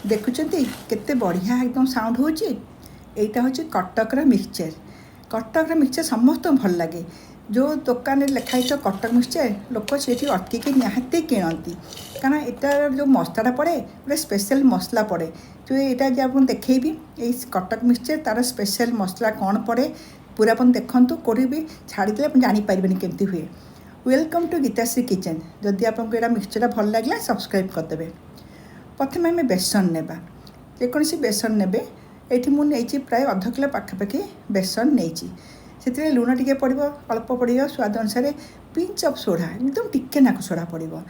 देखुचंती केते बढ़िया एकदम साउंड होची। एटा होची कटकर मिक्सचर। कटकर मिक्सचर समस्त भल लगे। जो दुकान लिखाई तो कटक मिक्सचर लोक से अटक निहाती किणती कारण एटार जो मसलाटा पड़े गोटे स्पेशल मसला पड़े जो यहाँ जो आप देखेबी ये कटक मिक्सचर तार स्पेशल मसला कौन पड़े पूरा अपन देखु कौटी भी छाड़ीदे आप जापारे केमती हुए। Welcome to Geetashree kitchen. जदि आपको यहाँ मिक्सचर भल लगे सब्सक्राइब करदे। प्रथम आम बेसन नेबा जेकोसी बेसन ने ये मुझे प्राय अध किलो पाखापाखि बेसन नहीं से लुण टे पड़ो अल्प पड़ो स्वाद अनुसार पिंच अफ सोडा एकदम टिके नाक सोडा पड़ो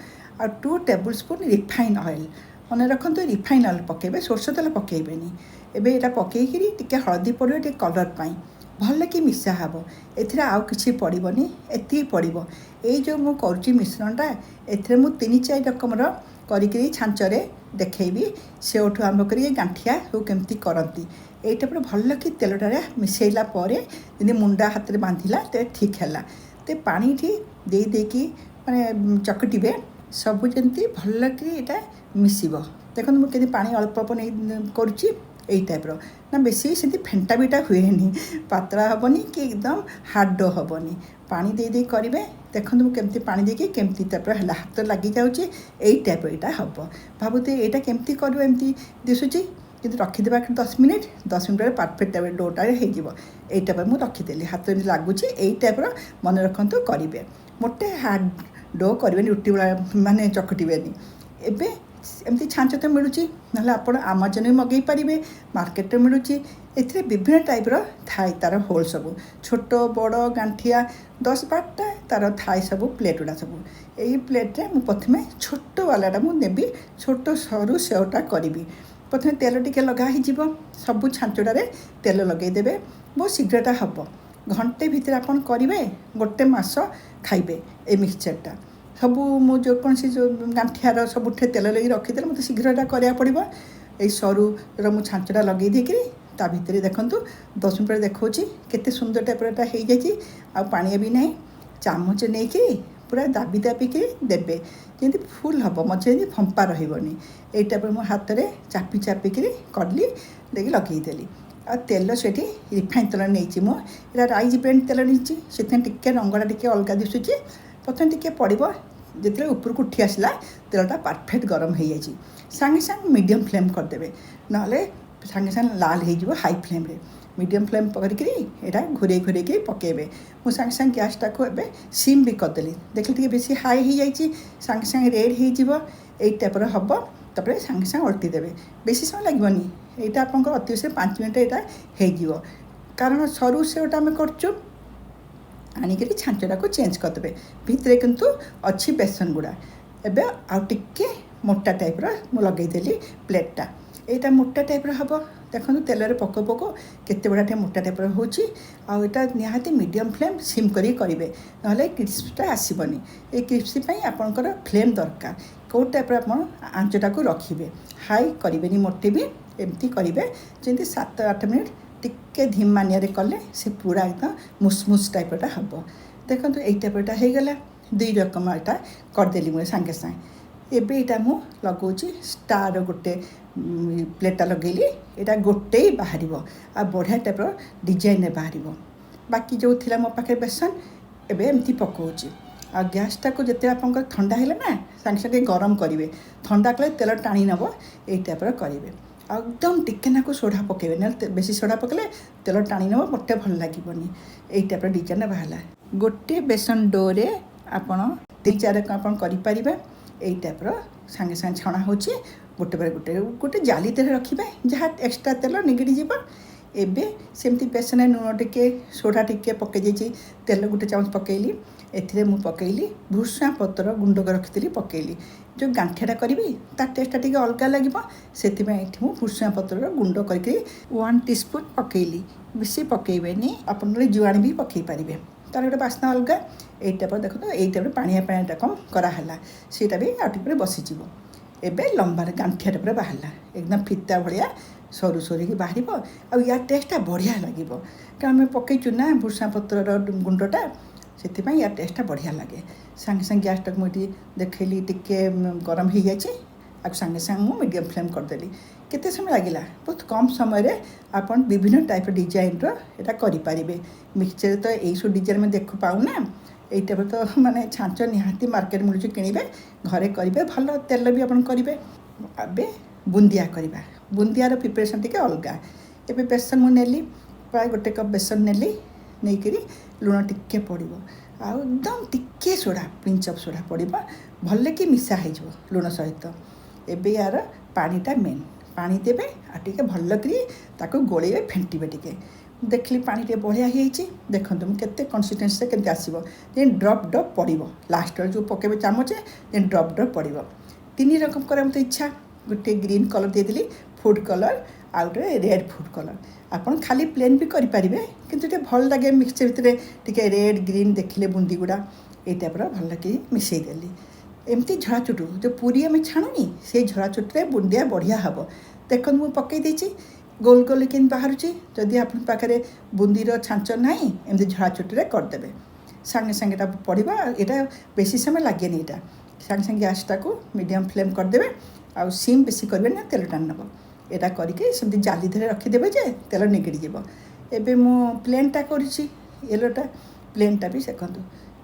आ 2 टेबल स्पून रिफाइन ऑयल मन रखु रिफाइन ऑयल पकेबे सोरष तेल पकेबेनी एबे एटा पकईकरी टिके हलदी पड़ो टे कलर पाई भल कि मिसा हम एथिरे आउ किछि पड़ोनी एति पड़ो ये जो मु करुच्ची मिश्रणटा एथिरे मु 3-4 रकमर करी छांचरे देखी सेठू आरंभ कर गांठिया सब केमती करती यहीटा पूरा भल कि तेलटा मिसैला जमी मुंडा हाथ में बांधिला तो ठीक है तो पानी दे देकी माने चकटिबे सब जमी भल कि मिसब। देखो मुझे पानी अल्प अल्प नहीं करुच्ची यही टाइप्र ना बेसी से फेंटा बीटा हुए पतला हेनी कि एकदम हार्ड हेनी पानी दे दे करेंगे। देखो मुझे केमती पानी देकी केमती है हाथ लगी जाऊँगी यही टाइप यहाँ हम भावुते यहाँ केमती कर एमती दिशुची कि रखीदे 10 मिनिट परफेक्ट टाइप डोटा होटा मुझे रखीदेली हाथ में लगुच यही टाइप्र मन रखु करेंगे मोटे हार्ड डो करेंगे रुटी माने चकटेनि एवं एमती छांच तो मिलूँ ना आप आमाजन भी मगै पारे मार्केट मिलूँ ए विभिन्न टाइप्र थाए तार होल सब छोट बड़ गांठिया 10-12टा तार थाए सब प्लेट गुड़ा सब यही प्लेट्रे मुझे प्रथम छोट वालाटा मुझे छोट सरू सेवटा करी प्रथम तेल टिके लगाई सब छांचड़े तेल लगेदेवे बहुत शीघ्रटा हम घंटे भितर आपन करेंगे गोटे मास खाइबे ए मिक्सचरटा सब मुझे जो गांठियार सबुठे तेल लगे रखीदे मतलब शीघ्रटा कराया पड़ो ये सरू मुझे छांचटा लगे देकर ता भितर देखूँ 10 मिनट देखा केते सुंदर टाइप्टा हो जाए आ पानी भी ना चामच नहीं कि पूरा दाबी दाबिक देवे जमी फुल हम मझे फंपा रही यही टाइप मो हाथ में चापी चापिक कली देखिए लगेदेली आ तेल से रिफाइन तेल नहीं मुझे राइज ब्रांड तेल नहीं से टिके रंगटा टिके अलग दिशुची प्रथम टिके पड़ो जिते ऊपर को उठी आसला तेलटा परफेक्ट गरम हो जाए सांगे सांगे मीडियम फ्लेम करदे ना सांगे सांगे लाल हो हाई फ्लेम रे मीडियम फ्लेम करके घूरे घूरे पकेबे मुझे सांगे सांगे गैस टाक सिम भी करदेली देखिए टे बेसी हाई हो जाए सांगे सांगे रेड हो टाइप्र हम तापर सांगे सांगे अल्टी देवे बेसी समय लगभग यहाँ आप अति 5 मिनट यहाँ हो कारण सरू सेवटा आम कर आनिक छांचटा को चेंज करदे भितर किंतु अच्छी बेसन गुड़ा एबे आउ टिके मोटा टाइप्र मु लगेदेली प्लेटा यहाँ मोटा टाइप्र हम देखो तेल पक पक केते बड़ा मोटा टाइप्र होटा निहाती मीडियम फ्लेम सिम करेंगे ना क्रिस्पीटा आसबनी ये क्रिस्पी आपंकर फ्लेम दरकार कौ टाइप्र आप आंचटा को रखिए हाई करेंगे मोटे भी एमती करेंगे जमी 7-8 मिनट टिके धीमा निआरे कले से पूरा एकदम मुसमुस टाइप्टा हम देखो यही टाइप्टा हो गला 2 रकम यहाँ करदेली मुझे सांगे सांगे एबे यहाँ मु लगौची स्टार गोटे प्लेटा लगेली यहाँ गोटे ही बाहर आ बढ़िया टाइप्र डिजाइन बाहर बाकी जो थी मो पाखे बेसन एबे एमती पकाऊँच आ गैसटा को जिते आप ठंडा है ना सांगे सांगे गरम करेंगे ठंडा कले तेल टाणी नब यही टाइप्र करेंगे एकदम टिके नाक सोडा पकेबे ना बेसी सोडा पकेले तेल टाणी नब मोटे भल लगे यही टाइप्र डिजाइन बाहर गोटे बेसन डोरे आपड़ 3-4 आप करें यही टाइप्र सांगे सांगे छणा हो गोटे पर गोटे गोटे जाली तेल रखिए जहाँ एक्सट्रा तेल निगड़ी जीव एबे सेमती बेसन लुण टिके सोडा टिके पकई तेल गोटे चामच पकईली एथिरे मु पकईली भुसुआ पतर गुंड रखी पकईली जो गांठियाटा करी ता टेस्टा टिके अलग लगे से भुसुआ पतर गुंड करके 1 टीस्पून पकईली बेसी पकईबेनी आप जुआणी भी पकई पारे तार गोटे बास्ना अलग यही टाइप देखो यही टाइप पानिया पानिया कम कराला सीटा भी आउटे बसीज एबे लंबा गांठिया टाइप बाहर एकदम फिता भाया सरू सरू बाहर आ टेस्टा बढ़िया लगे कारण आम पकईचु ना भुसुआ पतर गुंडटा से या टेस्टा बढ़िया लगे सांगे सांगे गैस टाक मुझे देखली टिके गरम हो जाए आपको सागे सागे मुझे मीडियम फ्लेम करदेली केते समय लगिला बहुत कम समय आपन विभिन्न टाइप डिजाइन रा करें मिक्सचर तो यही सब डिजाइन में देख पाऊना यहीटा तो माने छाँच निहाती मार्केट मिलूँ किणवे घरे करेंगे भल तेल भी आप करेंगे ए बुंदिया करवा बुंदियार प्रिपरेसन टी अलग एवं बेसन मुझे प्राय गोटे कप बेसन नेली नहीं लुण टिके पड़ो आ एकदम टिके सोडा पिंच अफ सोडा पड़ो भल कि मिसा हो लुण सहित एबे यार पानीटा मेन पानी देवे आटे भल कि गोले फेंटे टे देखली पानी टे बढ़िया देखो मुझे कन्सिस्टेंसी के आसो ड्रप ड्रप पड़ो लास्ट जो पकेबे चामचे ड्रप ड्रप पड़ो तीन रकम कर मत इच्छा गोटे ग्रीन कलर देदेली फूड कलर आ गए रेड फूड कलर आपन खाली प्लेन भी करेंगे किंतु ये भल लगे मिक्सचर भितर टे रेड ग्रीन देखिले बुंदी गुड़ा ये टाइप्र भल लगे मिसईदेली एमती झड़ाचुटू जो पूरी आम छाणुनी से झड़ाचुटे बुंदिया बढ़िया हम देखो मुझे पकई गोल गोल कि बाहर जदि आप पाखे बुंदीर छाँच ना एमती झड़ाचुटे करदे सागे सागे पड़ा यहाँ बेसी समय लगे यहाँ सागे सागे गैसटा को मीडियम फ्लेम करदे आ सीम बेसी करेंगे ना तेल टाण नब यहाँ करके सेमती जाली धरे रखिदेवे जे तेल निगड़ी जीव एबे मु प्लेनटा करी येलोटा प्लेनटा भी देखो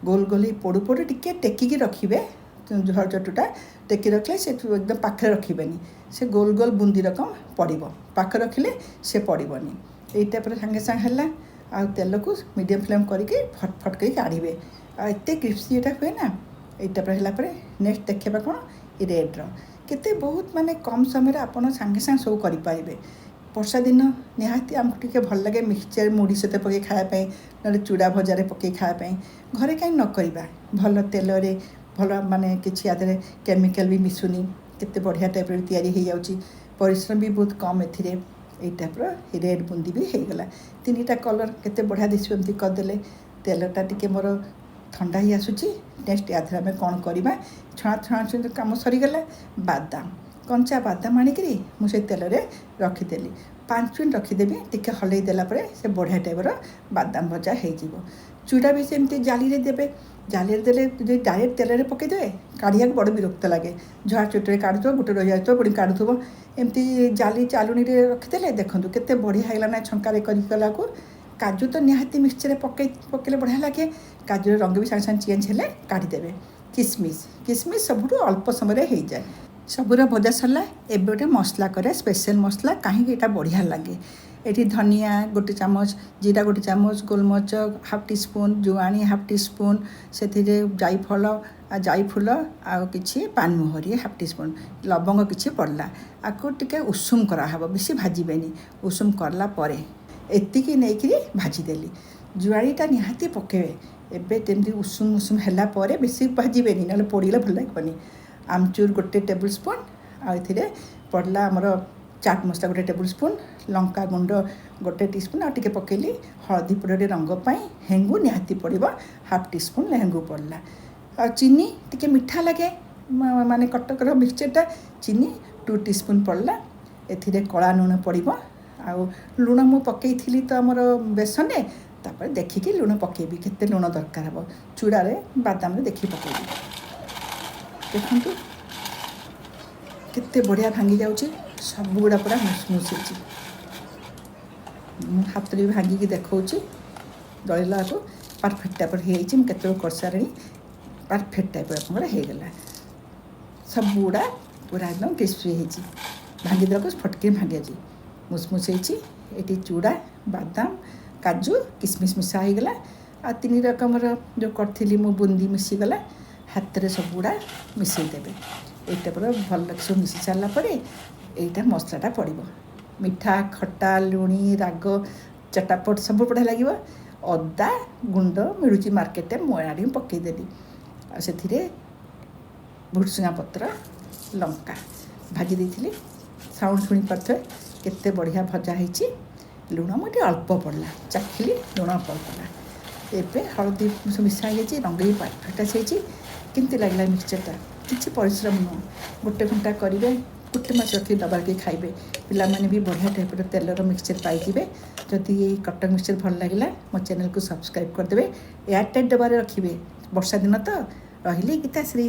गोल गोल पोड़ू पोड़ू टिके टेकिकी रखिए झड़चटुटा टेकी रखले से एकदम पाखे रखिबेनी से गोल गोल बुंदी रकम पड़ो पाखे रखिले से पड़ोनी यही टाइप सागे सागे है आ तेल को मीडियम फ्लेम करके फटफट कर काढ़े आते क्रिस्पी यहाँ हुए ना यही टाइप है नेक्स्ट देखा कौन रेड्र केते बहुत माने कम समय आपन सागे सागे सब करें वर्षा दिन निहाती आमको टे भल लगे मिक्सचर मुढ़ी सहित पकई खायापी ना चूड़ा भजार पकई खायापी घरे कहीं न करवा भल तेल भल माने किसी आदि केमिकल भी मिसुनी केते बढ़िया टाइप तैयारी हो परिश्रम भी बहुत कम ए टाइप्र रेड बुंदी भी होगला तीन टा कलर केते बढ़िया दिशो एमती करदे तेलटा टी मोर ठंडा ही आसूची नेक्स्ट या आम कौन करवा छणा छणा कम सरीगला बादाम कंचा बादाम आनिक मुझे तेल रखीदेली 5 मिनट रखीदेवी टी हल्ई देलापर से बढ़िया टाइप्र बादाम भजा हो चूड़ा भी सेमती जाली देवे जाली देले डायरेक्ट तेल पकईदे काढ़िया बड़ विरक्त लगे झड़ा चुटे काढ़ुव गोटे रही जाए पुणी काढ़ुव एमती जाली चालुणी रखीदे देखो केते बढ़िया होगा ना छंका करला को काजू तो निहाती मिक्सचर पकड़े बढ़िया लगे काजूर रंग भी सागे सागे चेंज हेले काढ़ीदेवे किसमिश किसमिश सबुठ अल्प समय हो जाए सबूर भजा सरला एबे गोटे मसला करे स्पेशल मसला कहीं यहाँ बढ़िया लगे ये धनिया गोटे चामच जीरा गोटे चामच गोलमरिच हाफ टी स्पून जुआणी हाफ टी स्पून से जायफल आ कि पानमोहरी हाफ टी स्पून लवंग किसी पड़ला आपको टे उषुम कराहब बेसी भाजबेनी उषुम करला एतिकी नहीं भाजीदेली जुआड़ीटा निहाती पकेबे एबे तेमती उषुम उषुम है बेसी भाजबेनी ना पोड़े भल लगभग आमचूर गोटे टेबुल स्पून आए पड़ला आमर चाट मसला गोटे टेबुल स्पून लंका गुंड गोटे टीस्पून आ टे पकेली हलदी पुड़े रंगपाई हेंगू निहाती पड़ो हाफ टी स्पून हेंगू पड़ला आ चीनी टी मीठा लगे माने कटकर मिक्सचरटा चीनी 2 टीस्पून पड़ला ए कला लुण पड़ो आ लुण मु पकई तो आमर बेसन तापर देखिकी लुण पकेबी केते लुण दरकार हम चूड़ारे बादाम देखी पकेबी देखु केते बढ़िया भांगी जाऊँगी सबुगुड़ा पूरा मुसमुस हाथ भी भांगिकी देखा दलिला को परफेक्ट टाइप होते कर सारे परफेक्ट टाइप होगला सबुगुड़ा पूरा एकदम क्रिस्पी होती भांगीदेला फटकी भांगे मुसमुस ये चूड़ा बादाम काजू किसमिश मिसा होगला आ 3 रकम जो करी मु बुंदी मिसीगला हाथ में सबुगुड़ा मिसईदेवे यहाँ पूरा भल सब मिसी सारापर यहाँ मसलाटा पड़ो मीठा खट्टा लुणी राग चटापट सब बढ़िया लगे अदा गुंड मिलूँ मार्केट मुझे पकईदेली से भुसुंगा पत्र लंका भाजी देती साउंड शुणी पारे केते बढ़िया भजा हो लुण मुझे अल्प पड़ला चाखिली लुण अल्प पड़ला एवं हलदी मिसा रंग भी परफेक्ट किंतु लगला मिक्सचरटा किसी परिश्रम नुह गोटे घंटा करेंगे गोटे मास रखी डबार के खाइबे पिलामाने भी बढ़िया टाइप तेलर मिक्सचर पाइबे जदि ये कटक मिक्सचर भल लगे मो चैनल को सब्सक्राइब करदे एयरटाइट डबार रखिए वर्षा दिन तो रही गीताश्री।